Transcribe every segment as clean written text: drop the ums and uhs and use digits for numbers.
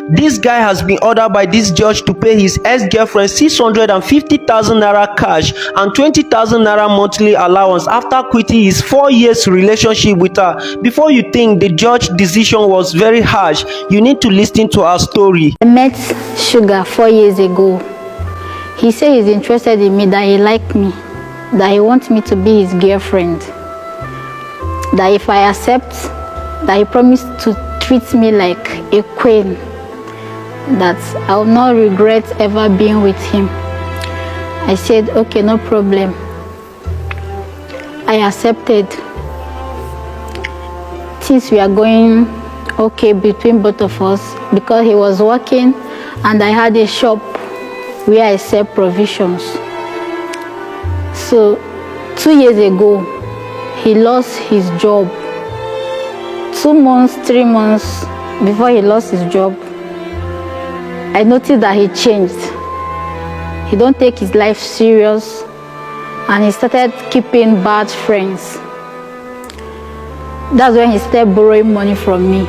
This guy has been ordered by this judge to pay his ex-girlfriend 650,000 naira cash and 20,000 naira monthly allowance after quitting his 4 years relationship with her. Before you think the judge's decision was very harsh, you need to listen to our story. I met Sugar 4 years ago. He said he's interested in me, that he liked me, that he wants me to be his girlfriend, that if I accept, that he promised to treat me like a queen, that I will not regret ever being with him. I said, okay, no problem. I accepted. Things were going okay between both of us because he was working and I had a shop where I sell provisions. So 2 years ago, he lost his job. 2 months, 3 months before he lost his job, I noticed that he changed. He don't take his life serious and he started keeping bad friends. That's when he started borrowing money from me.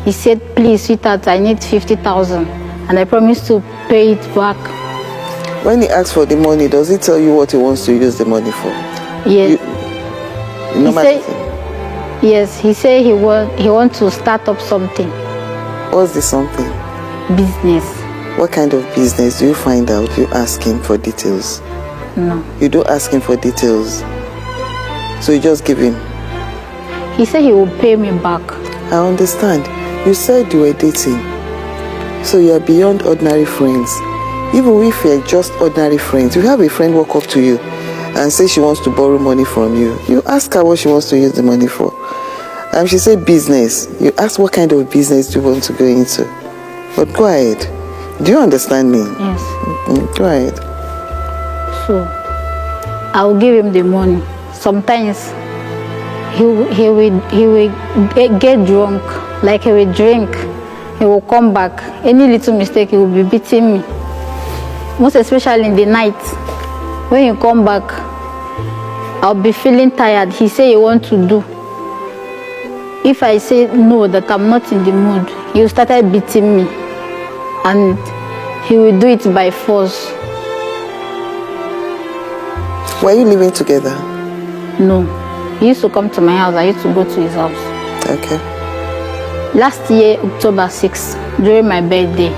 He said, please, sweetheart, I need 50,000 and I promised to pay it back. When he asks for the money, does he tell you what he wants to use the money for? Yes. Yes, he said he want to start up something. What's the something? Business. What kind of business? Do you find out? You ask him for details? No. You don't ask him for details? So you just give him? He said he will pay me back. I understand. You said you were dating. So you are beyond ordinary friends. Even if you're just ordinary friends, you have a friend walk up to you and say she wants to borrow money from you. You ask her what she wants to use the money for. And she said business. You ask what kind of business do you want to go into. But go ahead. Do you understand me? Yes. Go ahead. So, I will give him the money. Sometimes he will get drunk, like he will drink. He will come back. Any little mistake, he will be beating me. Most especially in the night. When he come back, I'll be feeling tired. He say he want to do. If I say no, that I'm not in the mood, he will start beating me. And he will do it by force. Were you living together? No. He used to come to my house. I used to go to his house. Okay. Last year, October 6th, during my birthday,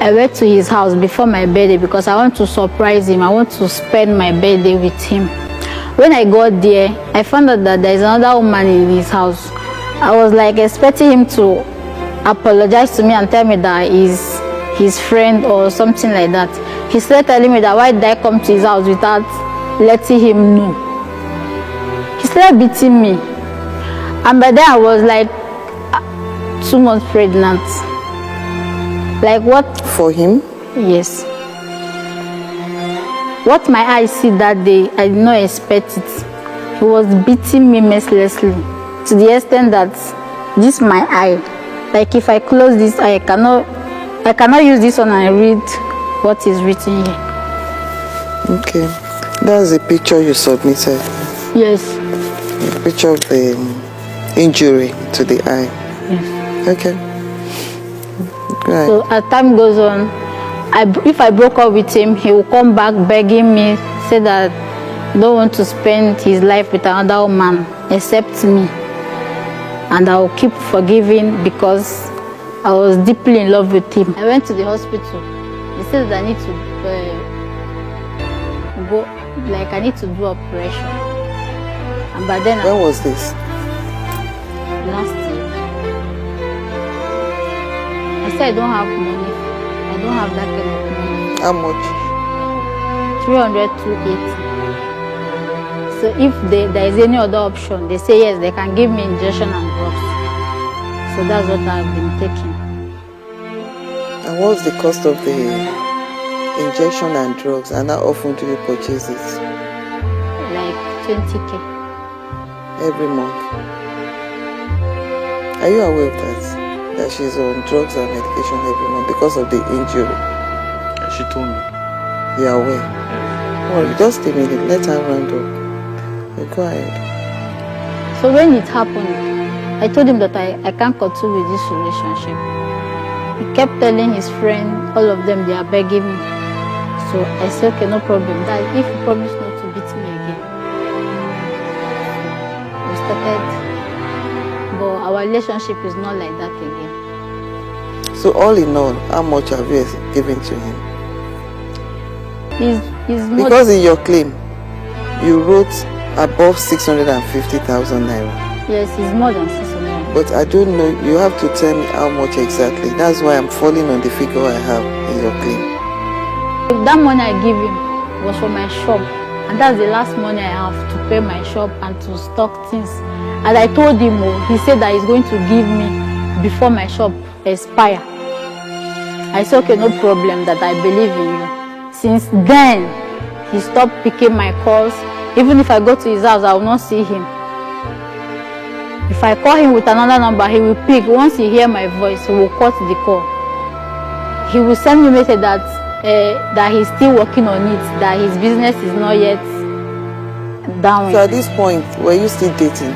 I went to his house before my birthday because I want to surprise him. I want to spend my birthday with him. When I got there, I found out that there is another woman in his house. I was like expecting him to apologize to me and tell me that he's his friend or something like that. He started telling me that why did I come to his house without letting him know. He started beating me. And by then I was like 2 months pregnant. Like what? For him? Yes. What my eyes see that day, I did not expect it. He was beating me mercilessly to the extent that this my eye. Like if I close this eye, I cannot use this one and read what is written here. Okay. That's a picture you submitted. Yes. A picture of the injury to the eye. Yes. Okay. Right. So as time goes on, if I broke up with him, he will come back begging me, say that he don't want to spend his life with another woman except me. And I will keep forgiving because I was deeply in love with him. I went to the hospital. They said that I need to go, like I need to do operation. And by then, when was this? Last year. I said I don't have money. I don't have that kind of money. How much? 300 to 80. So if there is any other option, they say yes, they can give me injection and drugs. So that's what I've been taking. And what's the cost of the injection and drugs? And how often do you purchase it? Like 20K. Every month. Are you aware of that? That she's on drugs and medication every month because of the injury? She told me. You are aware? Well, just a minute, let her round up. Go ahead. So when it happened, I told him that I can't continue with this relationship. He kept telling his friend, all of them, they are begging me. So I said, okay, no problem. That if you promise not to beat me again. We started, but our relationship is not like that again. So all in all, how much have you given to him? He's more. Because in your claim, you wrote above 650,000 naira. Yes, it's more than 600. But I don't know, you have to tell me how much exactly. That's why I'm falling on the figure I have in your claim. That money I give him was for my shop, and that's the last money I have to pay my shop and to stock things. And I told him, he said that he's going to give me before my shop expire. I said, okay, no problem, that I believe in you. Since then, he stopped picking my calls. Even if I go to his house, I will not see him. If I call him with another number, he will pick. Once he hears my voice, he will cut the call. He will send me a message that he's still working on it, that his business is not yet down. So at this point, were you still dating?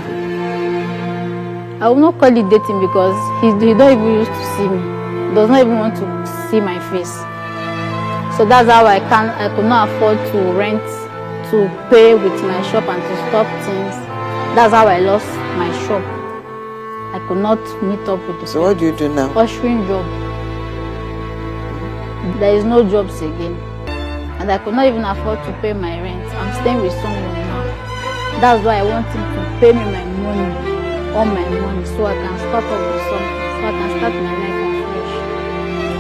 I will not call it dating because he don't even used to see me. He does not even want to see my face. So that's how I could not afford to rent, to pay with my shop and to stock things. That's how I lost my shop. I could not meet up with the So what do you do now? ushering job. There is no jobs again. And I could not even afford to pay my rent. I'm staying with someone now. That's why I want him to pay me my money, all my money, so I can start up with something, so I can start my life afresh.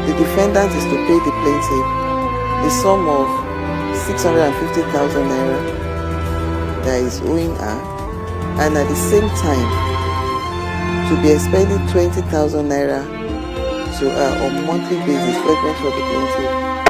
The defendant is to pay the plaintiff the sum of 650,000 naira that is owing her, and at the same time to be expending 20,000 naira to her on monthly basis for the plaintiff.